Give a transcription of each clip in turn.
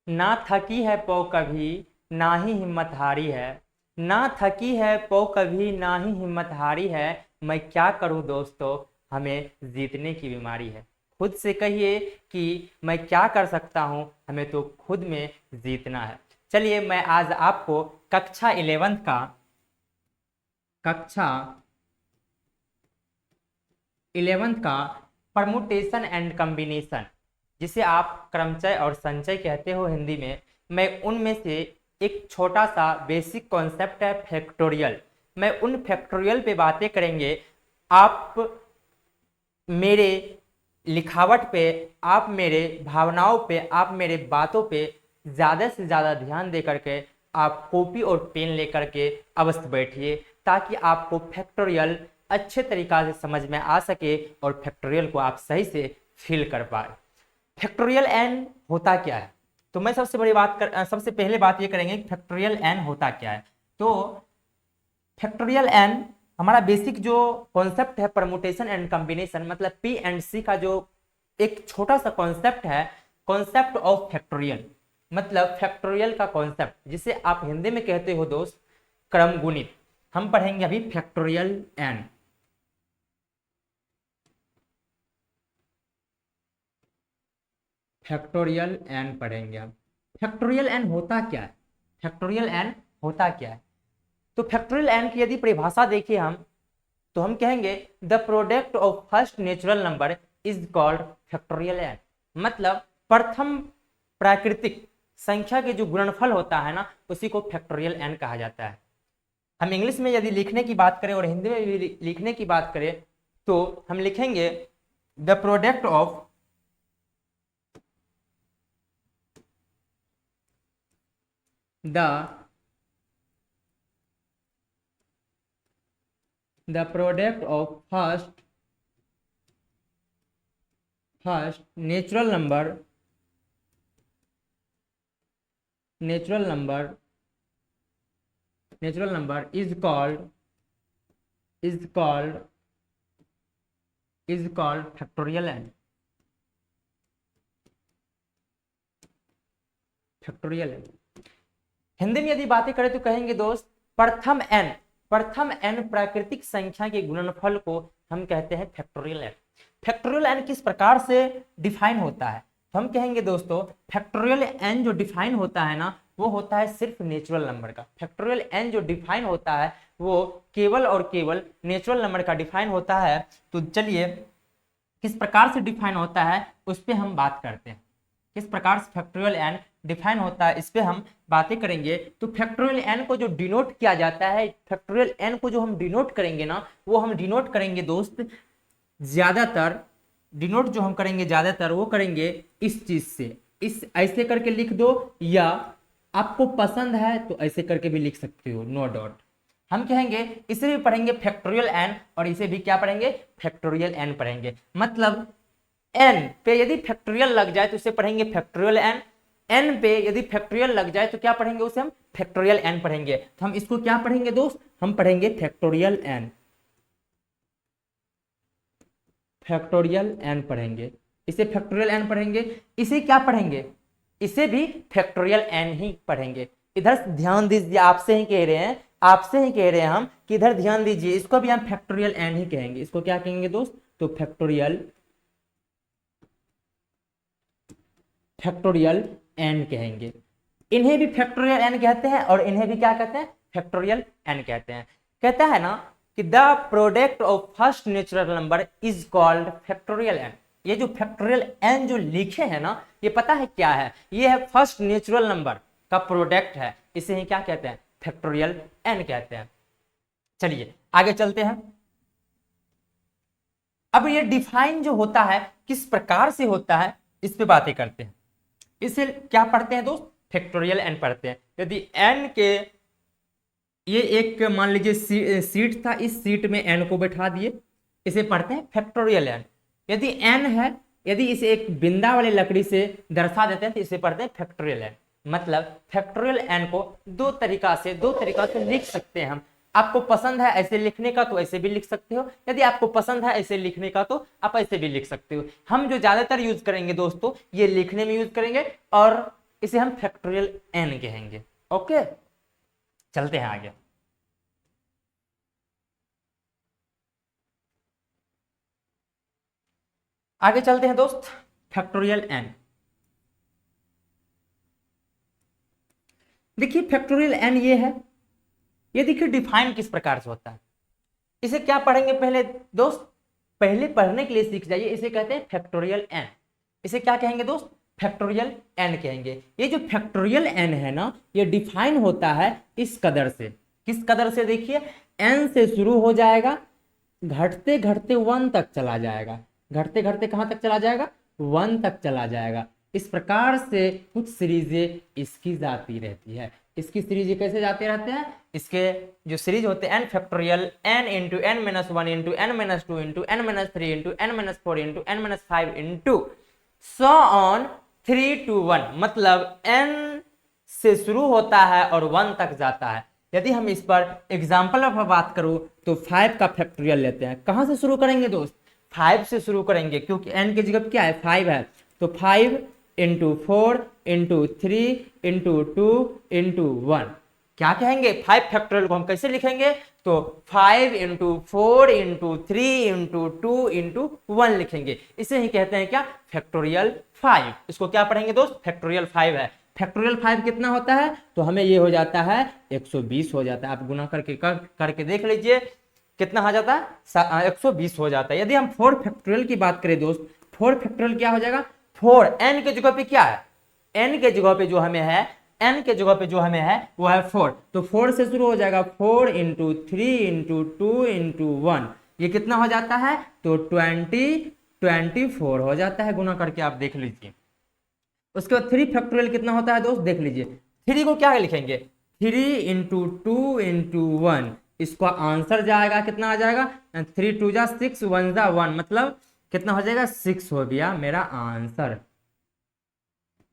ना थकी है पौ कभी ना ही हिम्मत हारी है। ना थकी है पौ कभी ना ही हिम्मत हारी है। मैं क्या करूं दोस्तों, हमें जीतने की बीमारी है। खुद से कहिए कि मैं क्या कर सकता हूं, हमें तो खुद में जीतना है। चलिए मैं आज आपको कक्षा 11th का कक्षा 11th का परमुटेशन एंड कम्बिनेशन, जिसे आप क्रमचय और संचय कहते हो हिंदी में, मैं उनमें से एक छोटा सा बेसिक कॉन्सेप्ट है फैक्टोरियल। मैं उन फैक्टोरियल पे बातें करेंगे। आप मेरे लिखावट पे, आप मेरे भावनाओं पे, आप मेरे बातों पे ज़्यादा से ज़्यादा ध्यान दे करके आप कॉपी और पेन लेकर के अवश्य बैठिए, ताकि आपको फैक्टोरियल अच्छे तरीक़ा से समझ में आ सके और फैक्टोरियल को आप सही से फील कर पाए। फैक्टोरियल एन होता क्या है? तो मैं सबसे पहले बात ये करेंगे कि फैक्टोरियल एन होता क्या है। तो फैक्टोरियल एन हमारा बेसिक जो कॉन्सेप्ट है परमुटेशन एंड कॉम्बिनेशन, मतलब पी एंड सी का जो एक छोटा सा कॉन्सेप्ट है, कॉन्सेप्ट ऑफ फैक्टोरियल, मतलब फैक्टोरियल का कॉन्सेप्ट, जिसे आप हिंदी में कहते हो दोस्त क्रम गुणित। हम पढ़ेंगे अभी फैक्टोरियल एन। फैक्टोरियल एन पढ़ेंगे हम। फैक्टोरियल एन होता क्या है? फैक्टोरियल एन होता क्या है? तो फैक्टोरियल एन की यदि परिभाषा देखिए हम, तो हम कहेंगे the product of first natural number is called factorial n. मतलब प्रथम प्राकृतिक संख्या के जो गुणनफल होता है ना, उसी को फैक्टोरियल एन कहा जाता है। हम इंग्लिश में यदि लिखने की बात करें और हिंदी में भी लिखने की बात करें, तो हम लिखेंगे the product of the product of first natural number is called factorial n. Factorial n Hindi में यदि बातें करें तो कहेंगे दोस्त प्रथम एन प्राकृतिक संख्या के गुणनफल को हम कहते हैं फैक्टोरियल एन। फैक्टोरियल एन किस प्रकार से डिफाइन होता है? तो हम कहेंगे दोस्तों फैक्टोरियल एन जो डिफाइन होता है ना, वो होता है सिर्फ नेचुरल नंबर का। फैक्टोरियल एन जो डिफाइन होता है वो केवल और केवल नेचुरल नंबर का डिफाइन होता है। तो चलिए किस प्रकार से डिफाइन होता है उस पर हम बात करते हैं। किस प्रकार से फैक्टोरियल एन डिफाइन होता है इस पे हम बातें करेंगे। तो फैक्टोरियल एन को जो डिनोट किया जाता है, फैक्टोरियल एन को जो हम डिनोट करेंगे ना, वो हम डिनोट करेंगे दोस्त ज्यादातर, डिनोट जो हम करेंगे ज्यादातर वो करेंगे इस चीज से, इस ऐसे करके लिख दो, या आपको पसंद है तो ऐसे करके भी लिख सकते हो, नो डॉट। हम कहेंगे इसे भी पढ़ेंगे फैक्टोरियल एन, और इसे भी क्या पढ़ेंगे? फैक्टोरियल एन पढ़ेंगे। मतलब एन पे यदि फैक्टोरियल लग जाए तो उसे पढ़ेंगे फैक्टोरियल एन, एन पे यदि फैक्टोरियल लग जाए तो क्या पढ़ेंगे? उसे हम फैक्टोरियल एन पढ़ेंगे। तो हम इसको क्या पढ़ेंगे दोस्त? हम पढ़ेंगे फैक्टोरियल एन। फैक्टोरियल एन पढ़ेंगे, इसे फैक्टोरियल एन पढ़ेंगे। इसे क्या पढ़ेंगे? इसे भी फैक्टोरियल एन ही पढ़ेंगे। इधर ध्यान दीजिए, आपसे ही कह रहे हैं, आपसे ही कह रहे हैं हम कि इधर ध्यान दीजिए, इसको भी हम फैक्टोरियल एन ही कहेंगे। इसको क्या कहेंगे दोस्त? तो फैक्टोरियल एन कहेंगे। इन्हें भी फैक्टोरियल एन कहते हैं और इन्हें भी क्या कहते हैं? फैक्टोरियल एन कहते हैं। कहता है ना कि the product of first natural number is called factorial n. ये जो फैक्टोरियल एन जो लिखे हैं ना, ये पता है क्या है? ये है फर्स्ट नेचुरल नंबर का प्रोडक्ट है, इसे ही क्या कहते हैं? फैक्टोरियल एन कहते हैं। चलिए आगे चलते हैं। अब ये डिफाइन जो होता है किस प्रकार से होता है, इस पे बातें करते हैं। इसे क्या पढ़ते हैं दोस्त? फैक्टोरियल एन पढ़ते हैं। यदि एन के, ये एक मान लीजिए सीट था, इस सीट में एन को बैठा दिए, इसे पढ़ते हैं फैक्टोरियल एन। यदि एन है, यदि इसे एक बिंदा वाली लकड़ी से दर्शा देते हैं तो इसे पढ़ते हैं फैक्टोरियल एन। मतलब फैक्टोरियल एन को दो तरीका से लिख सकते हैं हम। आपको पसंद है ऐसे लिखने का तो ऐसे भी लिख सकते हो, यदि आपको पसंद है ऐसे लिखने का तो आप ऐसे भी लिख सकते हो। हम जो ज्यादातर यूज करेंगे दोस्तों, ये लिखने में यूज करेंगे और इसे हम फैक्टोरियल n कहेंगे। ओके, चलते हैं आगे। आगे चलते हैं दोस्त, फैक्टोरियल n। देखिए फैक्टोरियल n ये है, ये देखिए डिफाइन किस प्रकार से होता है। इसे क्या पढ़ेंगे पहले दोस्त, पहले पढ़ने के लिए सीख जाइए। इसे कहते हैं फैक्टोरियल n। इसे क्या कहेंगे दोस्त, फैक्टोरियल n कहेंगे। ये जो फैक्टोरियल n है ना, ये डिफाइन होता है इस कदर से। किस कदर से, देखिए n से शुरू हो जाएगा, घटते घटते 1 तक चला जाएगा, घटते घटते कहां तक चला जाएगा, 1 तक चला जाएगा। इस प्रकार से कुछ सीरीजें इसकी जाती रहती है। इसकी सीरीज कैसे जाते रहते हैं, इसके जो सीरीज होते हैं n factorial n into n minus 1 into n minus 2 into n minus 3 into n minus 4 into n minus 5 into so on 3 to 1, मतलब n से शुरू होता है और 1 तक जाता है। यदि हम इस पर एग्जाम्पल पर बात करूं तो 5 का फैक्टोरियल लेते हैं। कहां से शुरू करेंगे दोस्त, 5 से शुरू करेंगे, क्योंकि n की जगह क्या है, 5 है। तो 5 इंटू 4 इंटू 3 इंटू 2 इंटू 1, क्या कहेंगे, 5 फैक्टोरियल को हम कैसे लिखेंगे, तो 5 इंटू 4 इंटू 3 इंटू 2 इंटू 1 लिखेंगे। इसे ही कहते हैं क्या, फैक्टोरियल 5। इसको क्या पढ़ेंगे दोस्त, फैक्टोरियल 5 है। फैक्टोरियल 5 कितना होता है, तो हमें ये हो जाता है 120 हो जाता है। आप गुना करके देख लीजिए कितना हो जाता है, 120 हो जाता है। यदि हम 4 फैक्टोरियल की बात करें दोस्त, 4 फैक्टोरियल क्या हो जाएगा, 4 n के जगह पे क्या है, n के जगह पे जो हमें है, n के जगह पे जो हमें है वो है 4। तो 4 से शुरू हो जाएगा, 4 इंटू 3 इंटू 2 इंटू 1, ये कितना हो जाता है, तो 24 हो जाता है। गुना करके आप देख लीजिए। उसके बाद 3 फैक्टोरियल कितना होता है दोस्त, देख लीजिए। 3 को क्या लिखेंगे, 3 इंटू 2 इंटू 1, इसका आंसर जाएगा कितना आ जाएगा, 3 2 जा 6 1 जा 1, मतलब कितना हो जाएगा, 6 हो गया मेरा आंसर।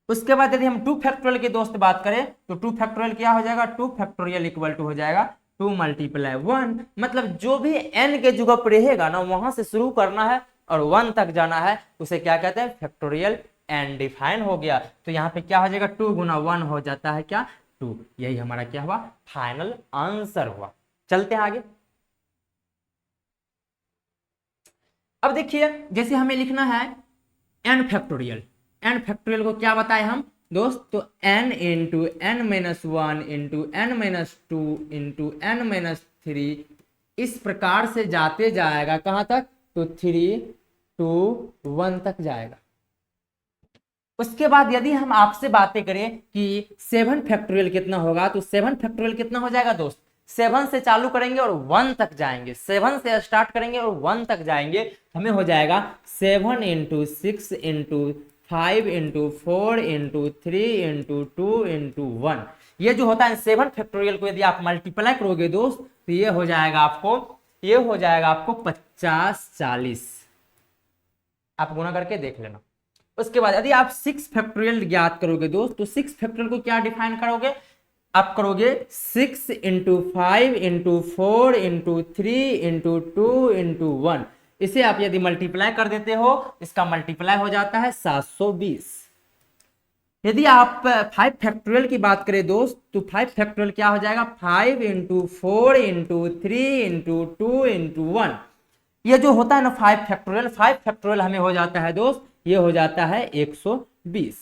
उसके बाद यदि हम 2 फैक्टोरियल की दोस्त बात करें तो 2 फैक्टोरियल क्या हो जाएगा, 2 फैक्टोरियल इक्वल टू हो जाएगा 2 मल्टीप्लाई 1, मतलब जो भी n के जगह पर रहेगा ना, वहां से शुरू करना है और 1 तक जाना है, उसे क्या कहते हैं, फैक्टोरियल n डिफाइन हो गया। तो यहाँ पे क्या हो जाएगा, 2 गुना 1 हो जाता है क्या, 2। यही हमारा क्या हुआ, फाइनल आंसर हुआ। चलते हैं आगे। अब देखिए जैसे हमें लिखना है n फैक्टोरियल, n फैक्टोरियल को क्या बताए हम दोस्त, तो n into n minus 1 into n minus 2 into n minus 3, इस प्रकार से जाते जाएगा कहां तक, तो 3 to 1 तक जाएगा। उसके बाद यदि हम आपसे बातें करें कि 7 फैक्टोरियल कितना होगा, तो 7 फैक्टोरियल कितना हो जाएगा दोस्त, 7 से चालू करेंगे और 1 तक जाएंगे, 7 से स्टार्ट करेंगे और 1 तक जाएंगे, हमें हो जाएगा 7 into 6 into 5 into 4 into 3 into 2 into 1। ये जो होता है 7 फैक्टोरियल को यदि आप मल्टीप्लाई करोगे दोस्त, तो ये हो जाएगा आपको, ये हो जाएगा आपको 50 40। आप गुना करके देख लेना। उसके बाद यदि आप 6 फैक्टोरियल ज्ञात करोगे दोस्त, तो 6 फैक्टोरियल को क्या डिफाइन करोगे, आप करोगे 6 into 5 into 4 into 3 into 2 into 1। इसे आप यदि मल्टीप्लाई कर देते हो, इसका मल्टीप्लाई हो जाता है 720। यदि आप 5 फैक्टोरियल की बात करें दोस्त, तो 5 फैक्टोरियल क्या हो जाएगा, 5 इंटू 4 इंटू 3 इंटू 2 इंटू 1। ये जो होता है ना 5 फैक्टोरियल, 5 फैक्टोरियल हमें हो जाता है दोस्त, ये हो जाता है 120।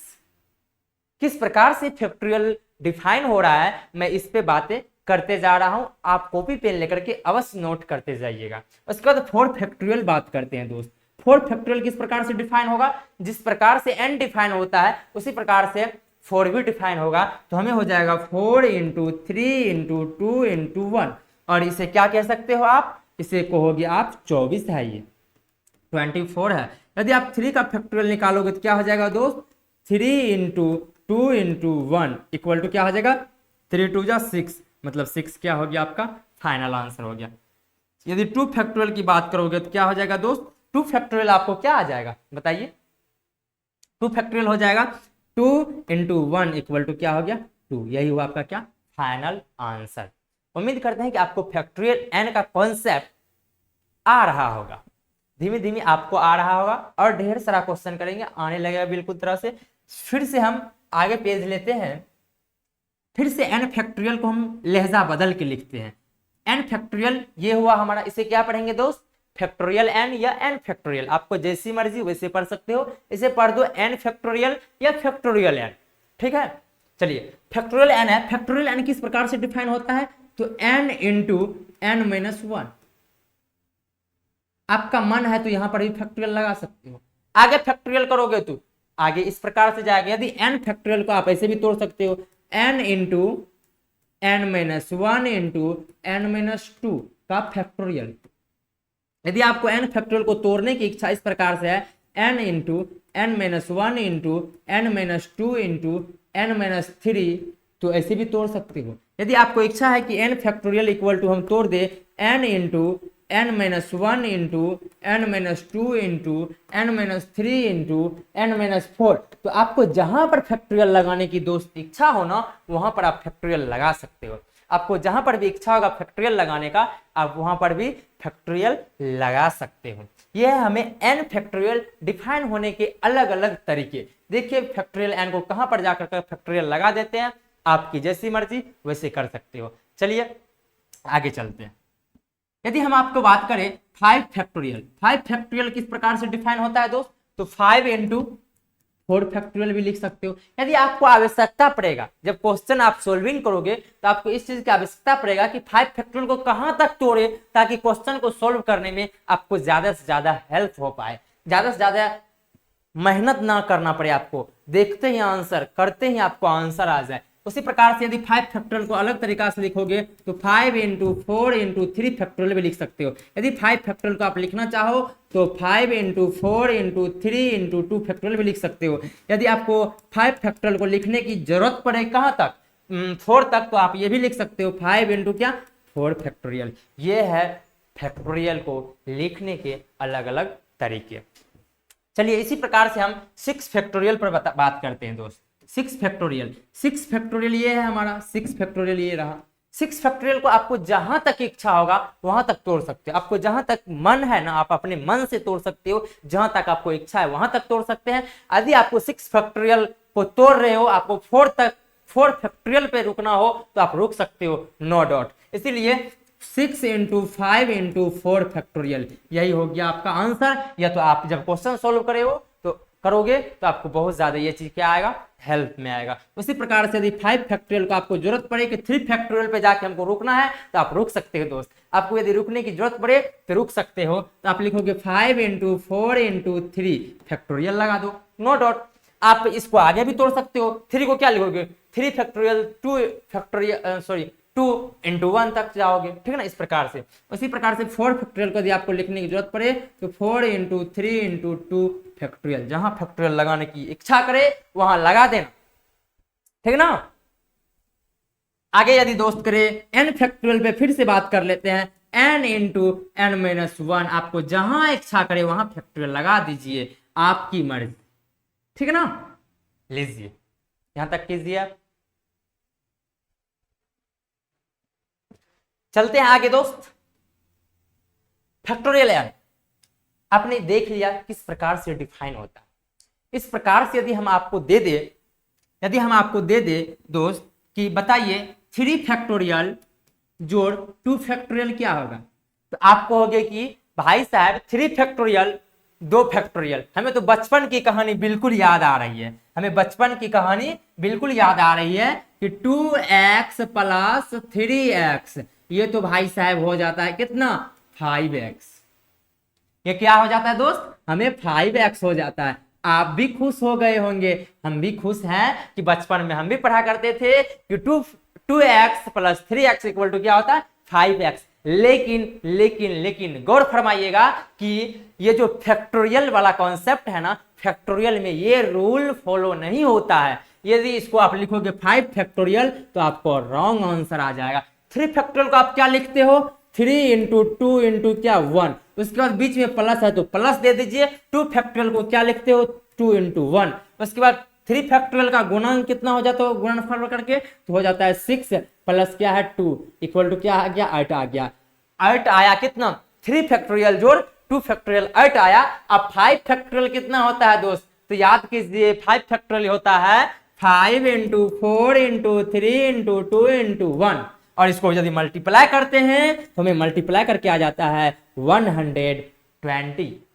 किस प्रकार से फैक्टोरियल डिफाइन हो रहा है, मैं इस पे बातें करते जा रहा हूं, आप कॉपी पेन लेकर के अवश्य नोट करते जाइएगा। उसके बाद 4 फैक्टोरियल बात करते हैं दोस्त। 4 फैक्टोरियल किस प्रकार से डिफाइन होगा, जिस प्रकार से n डिफाइन होता है उसी प्रकार से 4 भी डिफाइन होगा। तो हमें हो जाएगा 4 इंटू 3 इंटू 2 इंटू 1, और इसे क्या कह सकते हो आप, इसे कहोगे आप 24 है, ये 24 है। यदि आप 3 का फैक्टोरियल निकालोगे तो क्या हो जाएगा दोस्त, 3 इंटू 2 इंटू 1 इक्वल टू क्या हो जाएगा, 3 2 जा 6, मतलब 6 क्या हो गया आपका फाइनल आंसर हो गया। यदि 2 फैक्टोरियल की बात करोगे तो क्या हो जाएगा दोस्त, 2 फैक्टोरियल आपको क्या आ जाएगा बताइए, 2 फैक्टोरियल हो जाएगा 2 इंटू 1 इक्वल टू क्या हो गया 2। यही हुआ आपका क्या फाइनल आंसर। उम्मीद करते हैं कि आपको फैक्टोरियल n का कॉन्सेप्ट आ रहा होगा, धीमे धीमे आपको आ रहा होगा, और ढेर सारा क्वेश्चन करेंगे, आने लगेगा बिल्कुल तरह से। फिर से हम आगे पेज लेते हैं, फिर से n फैक्टोरियल को हम लहजा बदल के लिखते हैं। n फैक्टोरियल ये हुआ हमारा, इसे क्या पढ़ेंगे दोस्त, फैक्टोरियल n या n फैक्टोरियल, आपको जैसी मर्जी वैसे पढ़ सकते हो, इसे पढ़ दो n फैक्टोरियल या फैक्टोरियल n, ठीक है। चलिए फैक्टोरियल n है, फैक्टोरियल n किस प्रकार से डिफाइन होता है, तो n इंटू n माइनस 1, आपका मन है तो यहां पर भी फैक्टोरियल लगा सकते हो। आगे फैक्टोरियल करोगे तो आगे इस प्रकार से जाएगा, यदि n फैक्टोरियल को आप ऐसे भी तोड़ सकते हो, n into n minus 1 into n minus 2 का फैक्टोरियल। यदि आपको n फैक्टोरियल को तोड़ने की इच्छा इस प्रकार से है, n into n minus 1 into n minus 2 into n minus 3, तो ऐसे भी तोड़ सकते हो। यदि आपको इच्छा है कि n फैक्टोरियल इक्वल टू हम तोड़ दे n into n minus 1 into n minus 2 into n minus 3 into n minus 4, तो आपको जहां पर फैक्टोरियल लगाने की दोस्त इच्छा हो ना, वहां पर आप फैक्टोरियल लगा सकते हो। आपको जहां पर भी इच्छा होगा फैक्टोरियल लगाने का, आप वहां पर भी फैक्टोरियल लगा सकते हो। यह है हमें n फैक्टोरियल डिफाइन होने के अलग अलग तरीके। देखिए फैक्टोरियल n को कहां पर जाकर फैक्टोरियल लगा देते हैं, आपकी जैसी मर्जी वैसे कर सकते हो। चलिए आगे चलते हैं। यदि हम आपको बात करें 5 फैक्टोरियल, 5 फैक्टोरियल किस प्रकार से डिफाइन होता है दोस्त, तो 5 इंटू 4 फैक्टोरियल भी लिख सकते हो। यदि आपको आवश्यकता पड़ेगा, जब क्वेश्चन आप सोल्विंग करोगे तो आपको इस चीज की आवश्यकता पड़ेगा कि 5 फैक्टोरियल को कहां तक तोड़े, ताकि क्वेश्चन को सोल्व करने में आपको ज्यादा से ज्यादा हेल्प हो पाए, ज्यादा से ज्यादा मेहनत ना करना पड़े, आपको देखते ही आंसर, करते ही आपको आंसर आ जाए। उसी प्रकार से यदि 5 फैक्टोरियल को अलग तरीका से लिखोगे तो 5 इंटू 4 इंटू 3 फैक्टोरियल भी लिख सकते हो। यदि 5 फैक्टोरियल को आप लिखना चाहो तो 5 इंटू 4 इंटू 3 इंटू 2 फैक्टोरियल भी लिख सकते हो। यदि आपको 5 फैक्टोरियल को लिखने की जरूरत पड़े कहां तक, 4 तक, तो आप ये भी लिख सकते हो 5 इंटू क्या 4 फैक्टोरियल। ये है फैक्टोरियल को लिखने के अलग अलग तरीके। चलिए इसी प्रकार से हम 6 फैक्टोरियल पर बात करते हैं दोस्त। 6 फैक्टोरियल, 6 फैक्टोरियल ये है हमारा, 6 फैक्टोरियल ये रहा। 6 फैक्टोरियल को आपको जहां तक इच्छा होगा वहां तक तोड़ सकते हो, आपको जहां तक मन है ना, आप अपने मन से तोड़ सकते हो, जहां तक आपको इच्छा है वहां तक तोड़ सकते हैं। यदि आपको 6 फैक्टोरियल को तोड़ रहे हो, आपको 4 फैक्टोरियल पे रुकना हो तो आप रुक सकते हो, नो डाउट। इसीलिए 6 इंटू 5 इंटू 4 फैक्टोरियल, यही हो गया आपका आंसर। या तो आप जब क्वेश्चन सोल्व करोगे तो आपको बहुत ज्यादा ये चीज क्या आएगा, हेल्प में आएगा। उसी प्रकार से यदि 5 फैक्टोरियल को आपको जरूरत पड़े कि 3 फैक्टोरियल पे जाके हमको रुकना है, तो आप रुक सकते हो दोस्त। आपको यदि रुकने की जरूरत पड़े तो रुक सकते हो, तो आप लिखोगे 5 इंटू 4 इंटू 3 फैक्टोरियल लगा दो, नो डाउट। आप इसको आगे भी तोड़ सकते हो, 3 को क्या लिखोगे 3 फैक्टोरियल 2 फैक्टोरियल 2 इंटू 1 तक जाओगे, ठीक है ना, इस प्रकार से। उसी प्रकार से 4 फैक्टोरियल को यदि आपको लिखने की जरूरत पड़े तो 4 इंटू 3 इंटू 2 फैक्टोरियल, जहां फैक्टोरियल लगाने की इच्छा करे वहां लगा देना, ठीक है ना। आगे यदि दोस्त करे n फैक्टोरियल पे फिर से बात कर लेते हैं, n इंटू n माइनस 1, आपको जहां इच्छा करे वहां फैक्टोरियल लगा दीजिए, आपकी मर्जी, ठीक है ना। लीजिए यहां तक कीजिए आप। चलते हैं आगे दोस्त। फैक्टोरियल n आपने देख लिया किस प्रकार से डिफाइन होता है। इस प्रकार से यदि हम आपको दे दे दोस्त कि बताइए 3 फैक्टोरियल जोड़ 2 फैक्टोरियल क्या होगा, तो आप कहोगे कि भाई साहब 3 फैक्टोरियल 2 फैक्टोरियल। हमें तो बचपन की कहानी बिल्कुल याद आ रही है, हमें बचपन की कहानी बिल्कुल याद आ रही है कि 2x प्लस 3x, ये तो भाई साहब हो जाता है कितना 5x। ये क्या हो जाता है दोस्त, हमें 5x हो जाता है। आप भी खुश हो गए होंगे, हम भी खुश हैं कि बचपन में हम भी पढ़ा करते थे कि 2x plus 3x equal to क्या होता है 5x। लेकिन गौर फरमाइएगा कि ये जो फैक्टोरियल वाला कॉन्सेप्ट है ना, फैक्टोरियल में ये रूल फॉलो नहीं होता है। यदि इसको आप लिखोगे 5 फैक्टोरियल तो आपको रॉन्ग आंसर आ जाएगा। 3 फैक्टोरियल को आप क्या लिखते हो 3 इंटू 2 इंटू क्या 1, उसके बाद बीच में प्लस है तो प्लस दे दीजिए। 2 फैक्टोरियल को क्या लिखते हो 2 इंटू 1, उसके बाद 3 फैक्टोरियल का गुणन कितना हो जाता है, गुणनफल करके तो हो जाता है 6 प्लस क्या है 2 इक्वल टू क्या आ गया 8 आ गया। 8 आया कितना 3 फैक्टोरियल जोड़ 2 फैक्टोरियल 8 आया। अब 5 फैक्टोरियल कितना होता है दोस्त, तो याद कीजिए 5 फैक्टोरियल होता है 5 इंटू 4 इंटू 3 इंटू 2 इंटू 1, और इसको यदि मल्टीप्लाई करते हैं तो हमें मल्टीप्लाई करके आ जाता है 120।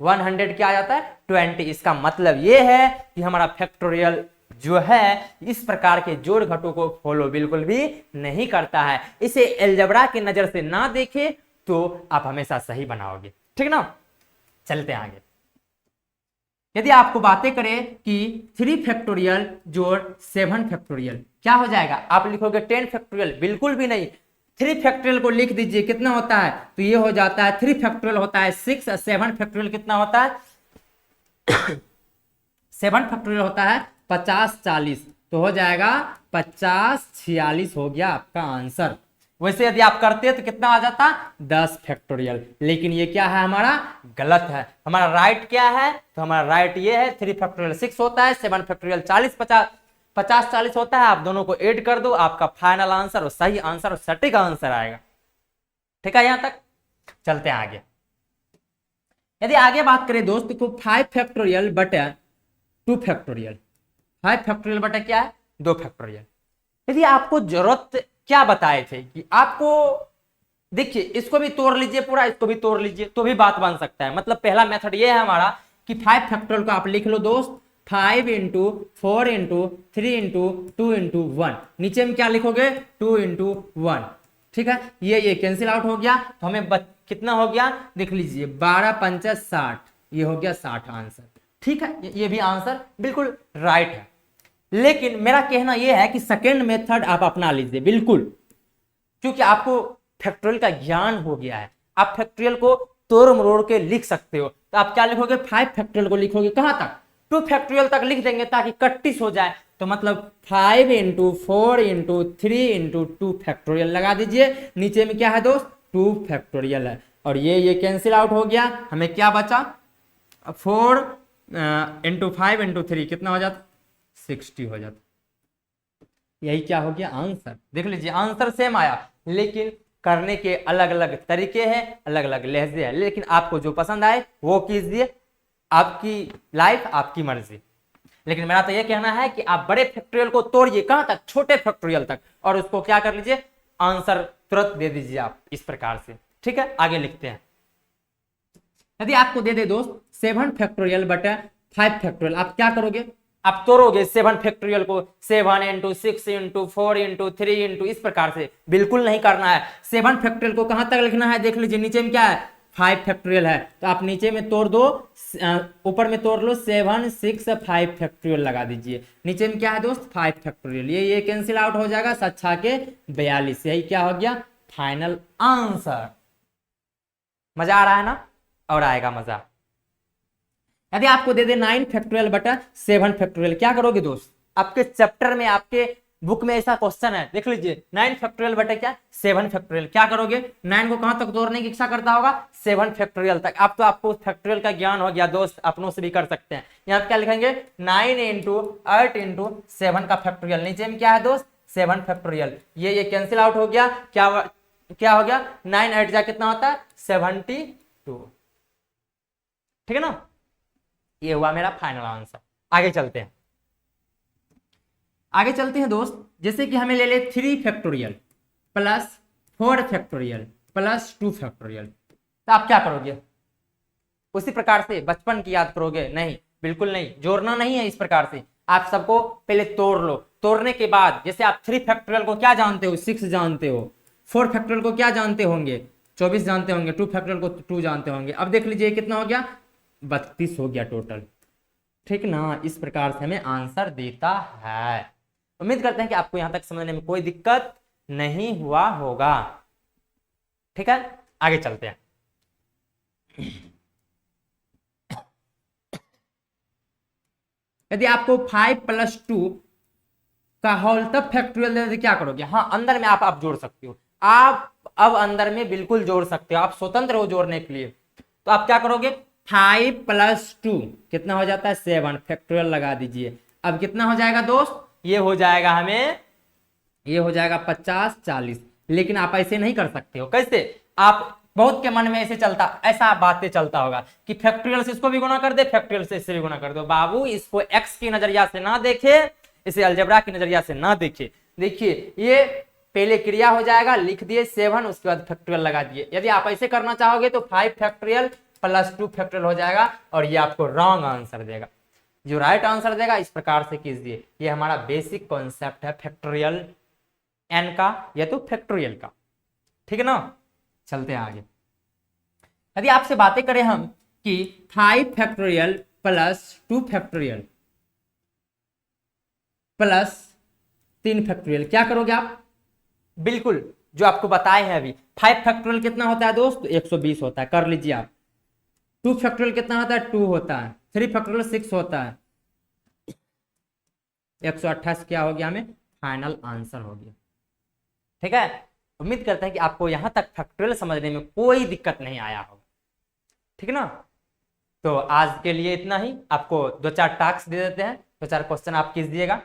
100 क्या आ जाता है 20। इसका मतलब ये है कि हमारा फैक्टोरियल जो है इस प्रकार के जोड़ घटों को फॉलो बिल्कुल भी नहीं करता है। इसे अलजेब्रा की नजर से ना देखे तो आप हमेशा सही बनाओगे, ठीक ना। चलते हैं आगे। यदि आपको बातें करें कि 3 फैक्टोरियल जोड़ 7 फैक्टोरियल क्या हो जाएगा, आप लिखोगे 10 फैक्टोरियल, बिल्कुल भी नहीं। 3 फैक्टोरियल को लिख दीजिए, कितना होता है, तो ये हो जाता है 3 फैक्टोरियल होता है 6, 7 फैक्टोरियल कितना होता है 7 फैक्टोरियल होता है 50 40, तो हो जाएगा 50 46 हो गया आपका आंसर। वैसे यदि आप करते तो कितना आ जाता 10 फैक्टोरियल, लेकिन ये क्या है हमारा गलत है। हमारा राइट क्या है, तो हमारा राइट ये है 3 फैक्टोरियल 6 होता है, 7 फैक्टोरियल 40 50 40 होता है। आप दोनों को ऐड कर दो, आपका फाइनल आंसर और सही आंसर और सटीक आंसर आएगा। ठीक है, यहां तक। चलते हैं आगे। यदि आगे बात करें दोस्त तो 5 फैक्टोरियल बटे 2 फैक्टोरियल, 5 फैक्टोरियल बटे क्या है 2 फैक्टोरियल। यदि आपको जरूरत क्या बताए थे कि आपको देखिए इसको भी तोड़ लीजिए पूरा, इसको भी तोड़ लीजिए तो भी बात बन सकता है। मतलब पहला मेथड ये है हमारा कि 5 फैक्टोरियल को आप लिख लो दोस्त 5 इंटू 4 इंटू 3 इंटू 2 इंटू 1, नीचे में क्या लिखोगे 2 इंटू 1। ठीक है, ये कैंसिल आउट हो गया, तो हमें कितना हो गया देख लीजिए 12 पंचा 60, ये हो गया 60 आंसर। ठीक है, ये भी आंसर बिल्कुल राइट है। लेकिन मेरा कहना यह है कि सेकेंड मेथड आप अपना लीजिए बिल्कुल, क्योंकि आपको फैक्टोरियल का ज्ञान हो गया है, आप फैक्टोरियल को तोड़ मरोड़ के लिख सकते हो। तो आप क्या लिखोगे 5 फैक्टोरियल को लिखोगे कहां तक 2 फैक्टोरियल तक लिख देंगे ताकि कट्टिस हो जाए। तो मतलब 5 इंटू 4 इंटू 3 इंटू 2 फैक्टोरियल लगा दीजिए, नीचे में क्या है दोस्त 2 फैक्टोरियल है, और ये कैंसिल आउट हो गया, हमें क्या बचा 4 इंटू 5 इंटू 3 कितना हो जाता 60 हो जाता। यही क्या हो गया आंसर। देख लीजिए आंसर सेम आया, लेकिन करने के अलग अलग तरीके हैं, अलग अलग लहजे हैं। लेकिन आपको जो पसंद आए वो कीजिए, आपकी लाइफ आपकी मर्जी। लेकिन मेरा तो ये कहना है कि आप बड़े फैक्टोरियल को तोड़िए कहां तक छोटे फैक्टोरियल तक, और उसको क्या कर लीजिए आंसर तुरंत दे दीजिए आप इस प्रकार से। ठीक है, आगे लिखते हैं। यदि आपको दे दे दोस्त 7 फैक्टोरियल बटा 5 फैक्टोरियल, आप क्या करोगे, आप तोड़ोगे 7 फैक्टोरियल को 7 इंटू 6 इंटू 4 इंटू 3 इंटू इस प्रकार से, बिल्कुल नहीं करना है। 7 फैक्टोरियल को कहां तक लिखना है देख लीजिए, नीचे में क्या है 5 फैक्टोरियल है, तो आप नीचे में तोड़ दो, ऊपर में तोड़ लो 7 6 5 फैक्टोरियल लगा दीजिए, नीचे में क्या है दोस्त 5 फैक्टोरियल, ये कैंसिल आउट हो जाएगा 7 के 42, यही क्या हो गया फाइनल आंसर। मजा आ रहा है ना, और आएगा मजा। यदि आपको दे दे 9 फैक्टोरियल बटा 7 फैक्टोरियल, क्या करोगे दोस्त, आपके चैप्टर में आपके बुक में ऐसा क्वेश्चन है, देख लीजिए 9 फैक्टोरियल बटा क्या 7 फैक्टोरियल, क्या करोगे 9 को कहां तक तोड़ने की इच्छा करता होगा 7 फैक्टोरियल तक। अब तो आपको फैक्टोरियल का ज्ञान हो गया दोस्त, अपनों से भी कर सकते हैं। यहाँ क्या लिखेंगे 9 इंटू 8 इंटू 7 का फैक्टोरियल, नीचे में क्या है दोस्त 7 फैक्टोरियल, ये कैंसिल आउट हो गया, क्या हो गया 9 8 जा कितना होता है 72। ठीक है ना, ये हुआ मेरा फाइनल आंसर। आगे चलते हैं, आगे चलते हैं दोस्त। जैसे कि हमें ले ले 3 factorial plus 4 factorial plus 2 factorial, तो आप क्या करोगे उसी प्रकार से बचपन की याद करोगे, नहीं बिल्कुल नहीं, जोड़ना नहीं है इस प्रकार से। आप सबको पहले तोड़ लो, तोड़ने के बाद जैसे आप 3 फैक्टोरियल को क्या जानते हो 6 जानते हो, 4 फैक्टोरियल को क्या जानते होंगे 24 जानते होंगे, 2 फैक्टोरियल को 2 जानते होंगे। अब देख लीजिए कितना हो गया 32 हो गया टोटल। ठीक ना, इस प्रकार से हमें आंसर देता है। उम्मीद करते हैं कि आपको यहां तक समझने में कोई दिक्कत नहीं हुआ होगा। ठीक है, आगे चलते हैं। यदि आपको 5 प्लस 2 का होल तब फैक्टोरियल दे क्या करोगे, हाँ अंदर में आप जोड़ सकते हो, आप अब अंदर में बिल्कुल जोड़ सकते हो, आप स्वतंत्र हो जोड़ने के लिए। तो आप क्या करोगे 5 प्लस 2 कितना हो जाता है 7 फैक्टोरियल लगा दीजिए। अब कितना हो जाएगा दोस्त, ये हो जाएगा हमें, ये हो जाएगा 50 40। लेकिन आप ऐसे नहीं कर सकते हो, कैसे, आप बहुत के मन में ऐसे चलता, ऐसा बातें चलता होगा कि फैक्टोरियल से इसको भी गुना कर दे, फैक्टोरियल से इससे भी गुना कर दो। बाबू इसको एक्स की नजरिया से ना देखे, इसे अलजेब्रा के नजरिया से ना देखिए। देखिए ये पहले क्रिया हो जाएगा, लिख दिए 7, उसके बाद फैक्टोरियल लगा दिए। यदि आप ऐसे करना चाहोगे तो 5 फैक्टोरियल प्लस 2 फैक्टोरियल हो जाएगा और ये आपको रॉन्ग आंसर देगा। जो राइट आंसर देगा इस प्रकार से कीजिए। ये हमारा बेसिक कॉन्सेप्ट है फैक्टोरियल एन का या तो फैक्टोरियल का, ठीक है ना। चलते हैं आगे। यदि आपसे बातें करें हम कि 5 factorial plus 2 factorial plus 3 factorial, क्या करोगे आप? बिल्कुल जो आपको बताए हैं अभी। 5 फैक्टोरियल कितना होता है दोस्त? 120 होता है, कर लीजिए आप। 2 फैक्टोरियल कितना होता है? 2 होता है। 3 फैक्टोरियल 6 होता है। 128 क्या हो गया? हमें फाइनल आंसर हो गया, ठीक है। उम्मीद करते हैं कि आपको यहां तक फैक्टोरियल समझने में कोई दिक्कत नहीं आया होगा, ठीक है ना। तो आज के लिए इतना ही। आपको 2-4 टास्क दे देते हैं, 2-4 क्वेश्चन आप कीजिएगा।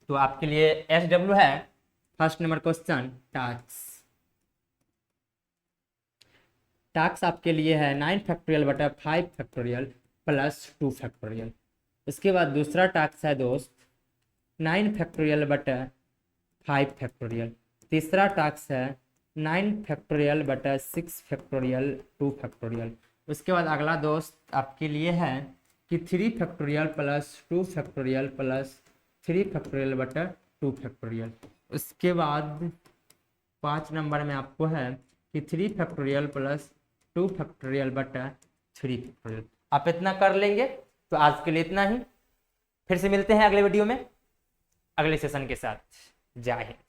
तो आपके लिए SW है फर्स्ट नंबर क्वेश्चन। टास्क आपके लिए है 9 फैक्टोरियल बटा 5 फैक्टोरियल प्लस 2 फैक्टोरियल। इसके बाद दूसरा टास्क है दोस्त 9 फैक्टोरियल बटा 5 फैक्टोरियल। तीसरा टास्क है 9 फैक्टोरियल बटा 6 फैक्टोरियल 2 फैक्टोरियल। उसके बाद अगला दोस्त आपके लिए है कि 3 factorial plus 2 factorial plus 3 factorial बटा 2 फैक्टोरियल। उसके बाद 5 नंबर में आपको है कि 3 फैक्टोरियल प्लस 2 फैक्टोरियल बटा 3 फैक्टोरियल। आप इतना कर लेंगे तो आज के लिए इतना ही। फिर से मिलते हैं अगले वीडियो में अगले सेशन के साथ। जय हिंद।